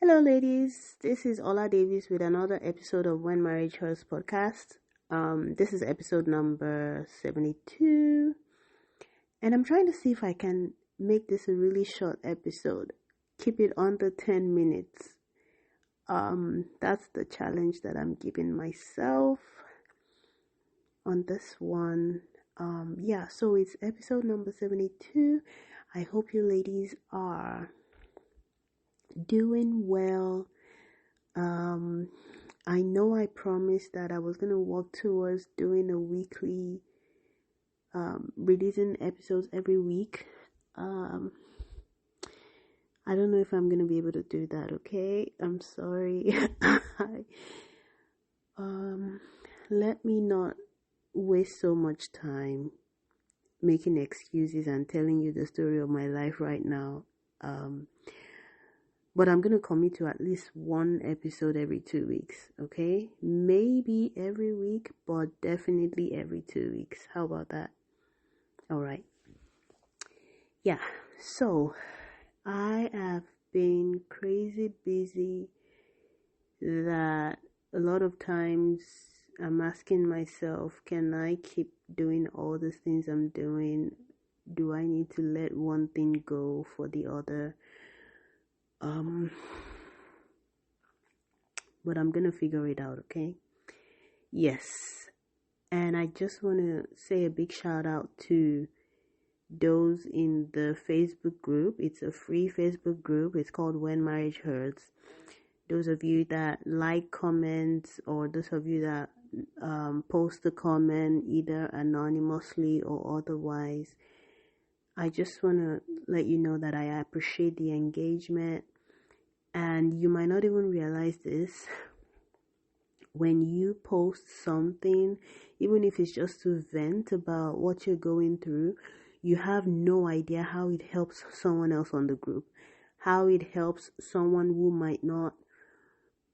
Hello, ladies. This is Ola Davis with another episode of When Marriage Hurts podcast. This is episode number 72, and I'm trying to see if I can make this a really short episode. Keep it under 10 minutes. That's the challenge that I'm giving myself on this one. So it's episode number 72. I hope you ladies are doing well. I know I promised that I was gonna work towards doing a weekly, releasing episodes every week. I don't know if I'm gonna be able to do that. Okay, I'm sorry. Let me not waste so much time making excuses and telling you the story of my life right now. But I'm going to commit to at least one episode every 2 weeks, okay? Maybe every week, but definitely every 2 weeks. How about that? All right. Yeah, so I have been crazy busy that a lot of times I'm asking myself, can I keep doing all the things I'm doing? Do I need to let one thing go for the other? But I'm gonna figure it out, okay? Yes. And I just want to say a big shout out to those in the Facebook group. It's a free Facebook group. It's called When Marriage Hurts. Those of you that like comments, or those of you that post a comment either anonymously or otherwise, I just want to let you know that I appreciate the engagement. And you might not even realize this. When you post something, even if it's just to vent about what you're going through, you have no idea how it helps someone else on the group, how it helps someone who might not,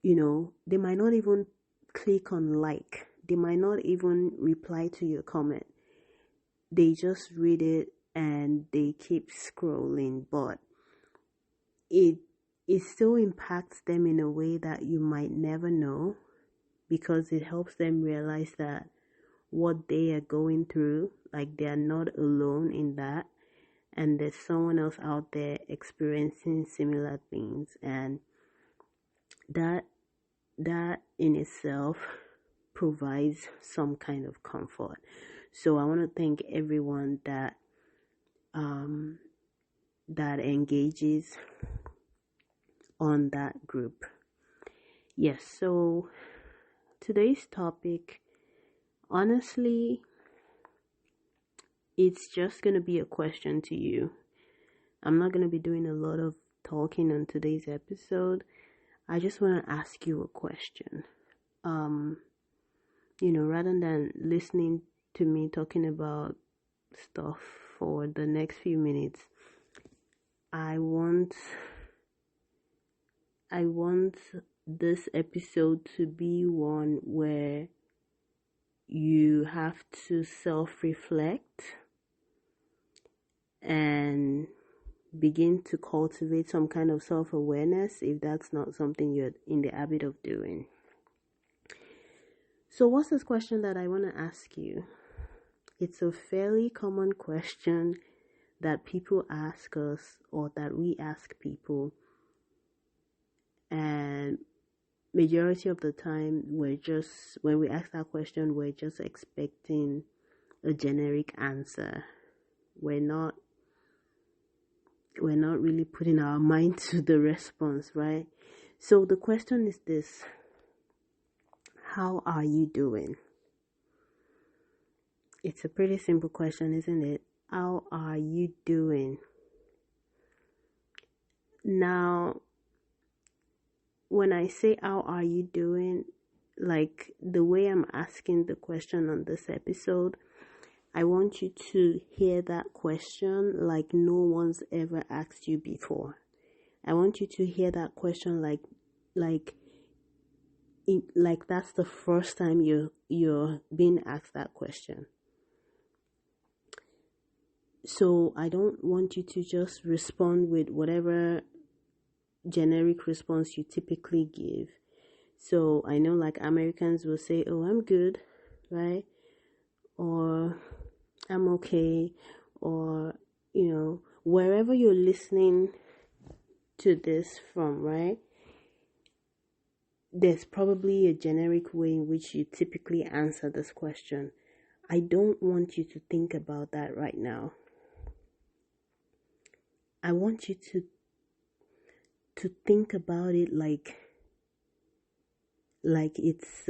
they might not even click on like, they might not even reply to your comment. They just read it and they keep scrolling, but it still impacts them in a way that you might never know, because it helps them realize that what they are going through, like, they are not alone in that, and there's someone else out there experiencing similar things, and that in itself provides some kind of comfort. So I want to thank everyone that engages on that group. Yes, so today's topic, honestly, it's just going to be a question to you. I'm not going to be doing a lot of talking on today's episode. I just want to ask you a question. Rather than listening to me talking about stuff for the next few minutes, I want this episode to be one where you have to self-reflect and begin to cultivate some kind of self-awareness if that's not something you're in the habit of doing. So what's this question that I want to ask you? It's a fairly common question that people ask us, or that we ask people, and majority of the time when we ask that question, we're just expecting a generic answer. We're not really putting our mind to the response, right? So the question is this: how are you doing? It's a pretty simple question, isn't it? How are you doing? Now, when I say how are you doing, like the way I'm asking the question on this episode, I want you to hear that question like no one's ever asked you before. I want you to hear that question like that's the first time you're being asked that question. So I don't want you to just respond with whatever generic response you typically give. So I know like Americans will say, oh, I'm good, right? Or I'm okay. Or, wherever you're listening to this from, right? There's probably a generic way in which you typically answer this question. I don't want you to think about that right now. I want you to think about it like it's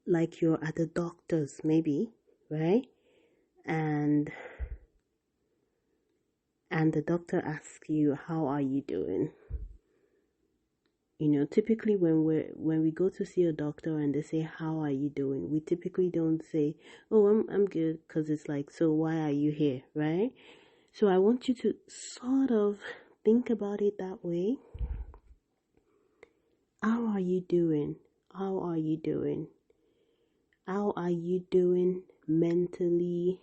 like you're at the doctor's, maybe, right? And the doctor asks you, how are you doing? Typically when we go to see a doctor and they say, how are you doing, we typically don't say, oh, I'm good, because it's like, so why are you here, right? So I want you to sort of think about it that way. How are you doing? How are you doing? How are you doing mentally?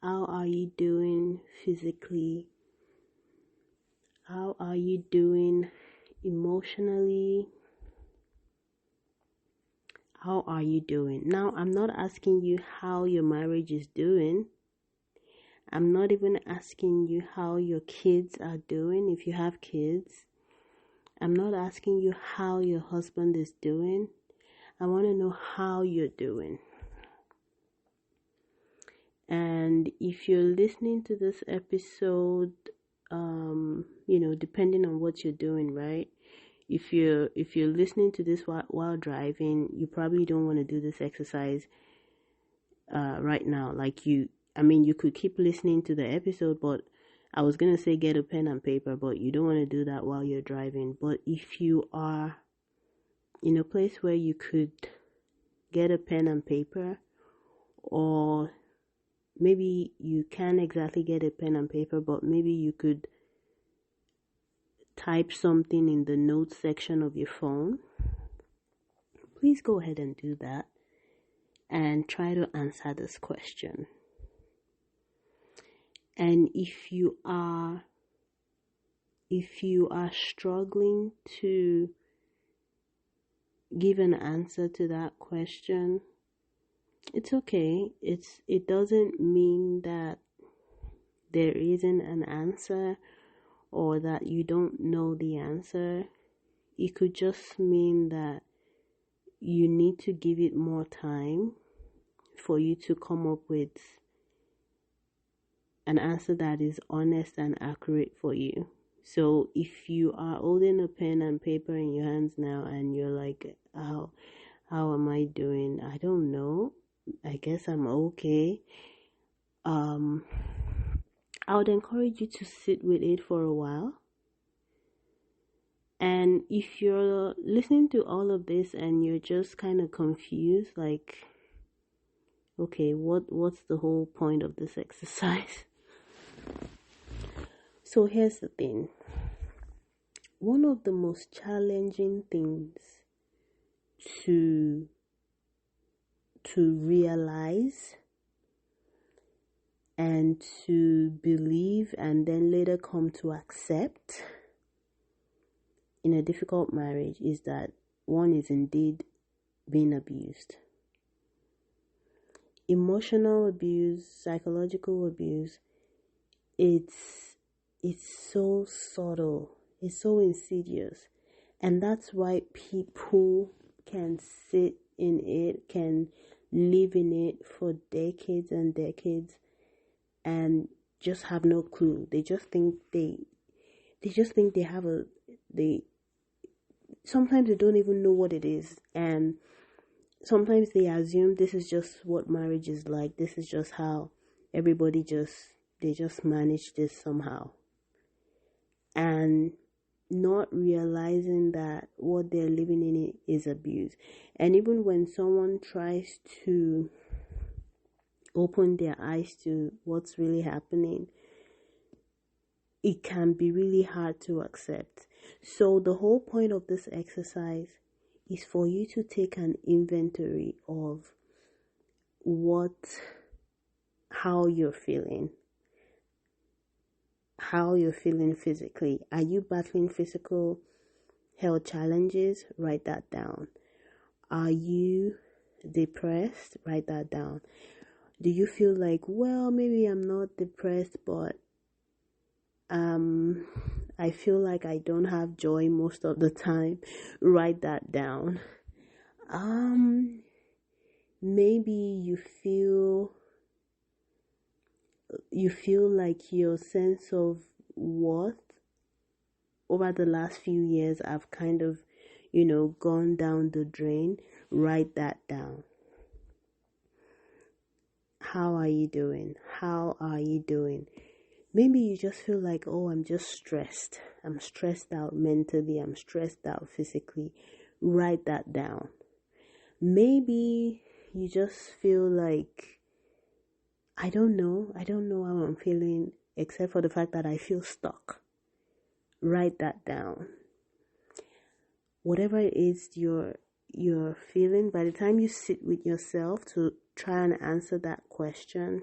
How are you doing physically? How are you doing emotionally? How are you doing? Now, I'm not asking you how your marriage is doing. I'm not even asking you how your kids are doing, if you have kids. I'm not asking you how your husband is doing. I want to know how you're doing. And if you're listening to this episode, depending on what you're doing, right? If you're listening to this while driving, you probably don't want to do this exercise right now. You could keep listening to the episode, but I was gonna say get a pen and paper, but you don't want to do that while you're driving. But if you are in a place where you could get a pen and paper, or maybe you can't exactly get a pen and paper, but maybe you could type something in the notes section of your phone, please go ahead and do that and try to answer this question. And if you are struggling to give an answer to that question, it's okay. It doesn't mean that there isn't an answer or that you don't know the answer. It could just mean that you need to give it more time for you to come up with an answer that is honest and accurate for you. So if you are holding a pen and paper in your hands now and you're like, how am I doing? I don't know. I guess I'm okay. I would encourage you to sit with it for a while. And if you're listening to all of this and you're just kind of confused, like, okay, what's the whole point of this exercise? So here's the thing. One of the most challenging things to realize and to believe and then later come to accept in a difficult marriage is that one is indeed being abused. Emotional abuse, psychological abuse, it's so subtle, it's so insidious, and that's why people can sit in it, can live in it for decades and decades and just have no clue. They just think they have sometimes they don't even know what it is, and sometimes they assume this is just what marriage is like. This is just how everybody they just manage this somehow. And not realizing that what they're living in it is abuse. And even when someone tries to open their eyes to what's really happening, it can be really hard to accept. So the whole point of this exercise is for you to take an inventory of how you're feeling. how you're feeling physically. Are you battling physical health challenges? Write that down. Are you depressed? Write that down. Do you feel like, well, maybe I'm not depressed, but I feel like I don't have joy most of the time? Write that down. Maybe you feel like your sense of worth over the last few years have kind of, gone down the drain. Write that down. How are you doing? How are you doing? Maybe you just feel like, oh, I'm just stressed. I'm stressed out mentally. I'm stressed out physically. Write that down. Maybe you just feel like, I don't know how I'm feeling, except for the fact that I feel stuck. Write that down. Whatever it is you're feeling, by the time you sit with yourself to try and answer that question,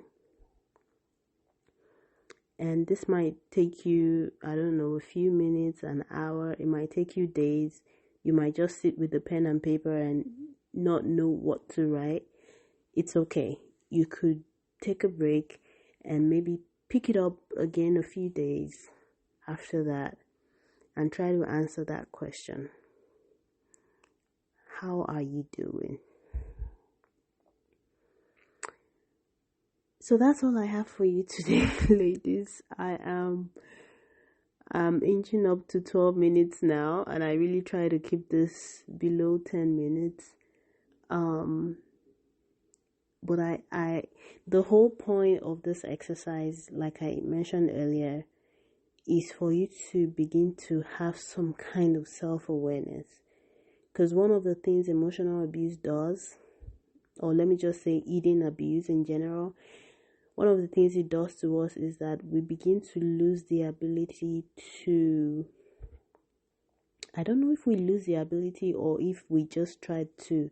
and this might take you, I don't know, a few minutes, an hour, it might take you days. You might just sit with the pen and paper and not know what to write. It's okay. You could take a break and maybe pick it up again a few days after that and try to answer that question. How are you doing? So that's all I have for you today, ladies. I'm inching up to 12 minutes now, and I really try to keep this below 10 minutes. But the whole point of this exercise, like I mentioned earlier, is for you to begin to have some kind of self-awareness. Because one of the things emotional abuse does, or let me just say eating abuse in general, one of the things it does to us is that we begin to lose the ability to, I don't know if we lose the ability or if we just try to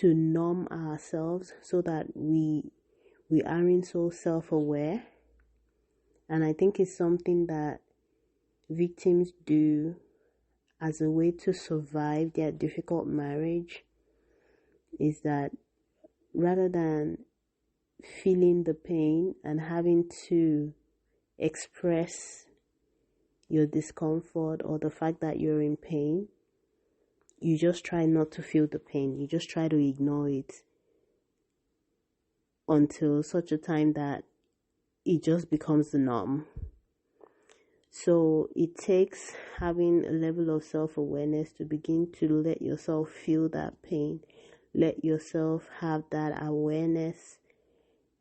numb ourselves so that we aren't so self-aware. And I think it's something that victims do as a way to survive their difficult marriage, is that rather than feeling the pain and having to express your discomfort or the fact that you're in pain, you just try not to feel the pain. You just try to ignore it until such a time that it just becomes the norm. So it takes having a level of self-awareness to begin to let yourself feel that pain, let yourself have that awareness,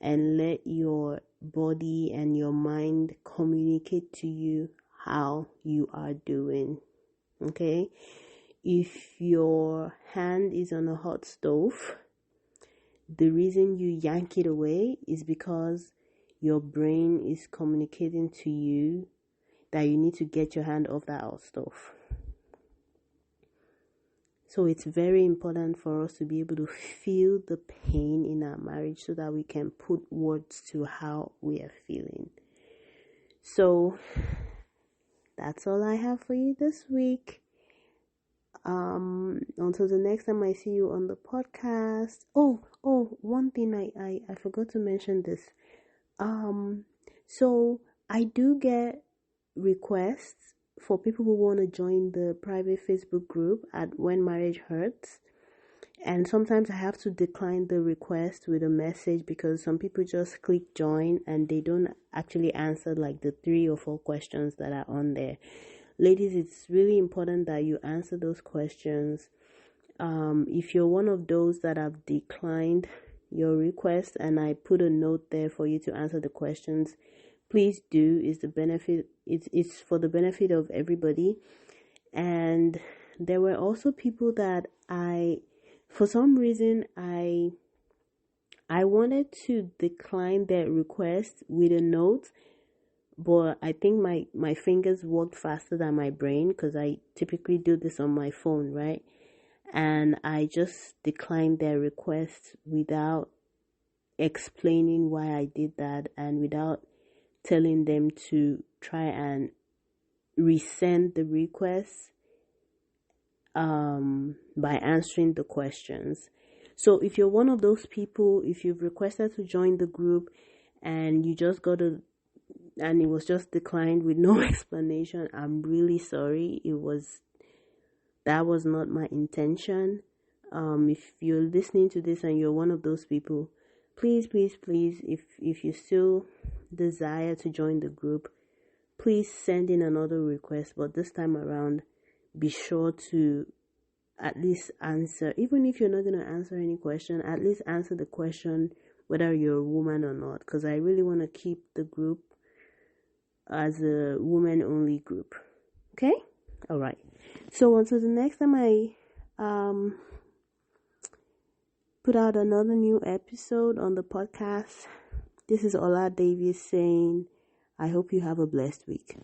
and let your body and your mind communicate to you how you are doing. Okay? If your hand is on a hot stove, the reason you yank it away is because your brain is communicating to you that you need to get your hand off that hot stove. So it's very important for us to be able to feel the pain in our marriage so that we can put words to how we are feeling. So that's all I have for you this week. Until the next time I see you on the podcast. Oh, one thing I forgot to mention this. So I do get requests for people who want to join the private Facebook group at When Marriage Hurts, and sometimes I have to decline the request with a message because some people just click join and they don't actually answer like the 3 or 4 questions that are on there. Ladies, it's really important that you answer those questions. If you're one of those that have declined your request and I put a note there for you to answer the questions, please do. It's for the benefit of everybody. And there were also people that for some reason I wanted to decline their request with a note, but I think my fingers worked faster than my brain because I typically do this on my phone, right? And I just declined their request without explaining why I did that and without telling them to try and resend the request by answering the questions. So if you're one of those people, if you've requested to join the group and you just got a and it was just declined with no explanation, I'm really sorry. That was not my intention. If you're listening to this and you're one of those people, please, if you still desire to join the group, please send in another request. But this time around, be sure to at least answer. Even if you're not going to answer any question, at least answer the question whether you're a woman or not, because I really want to keep the group as a woman only group. Okay? All right. So until the next time I put out another new episode on the podcast, this is Ola Davis saying, I hope you have a blessed week.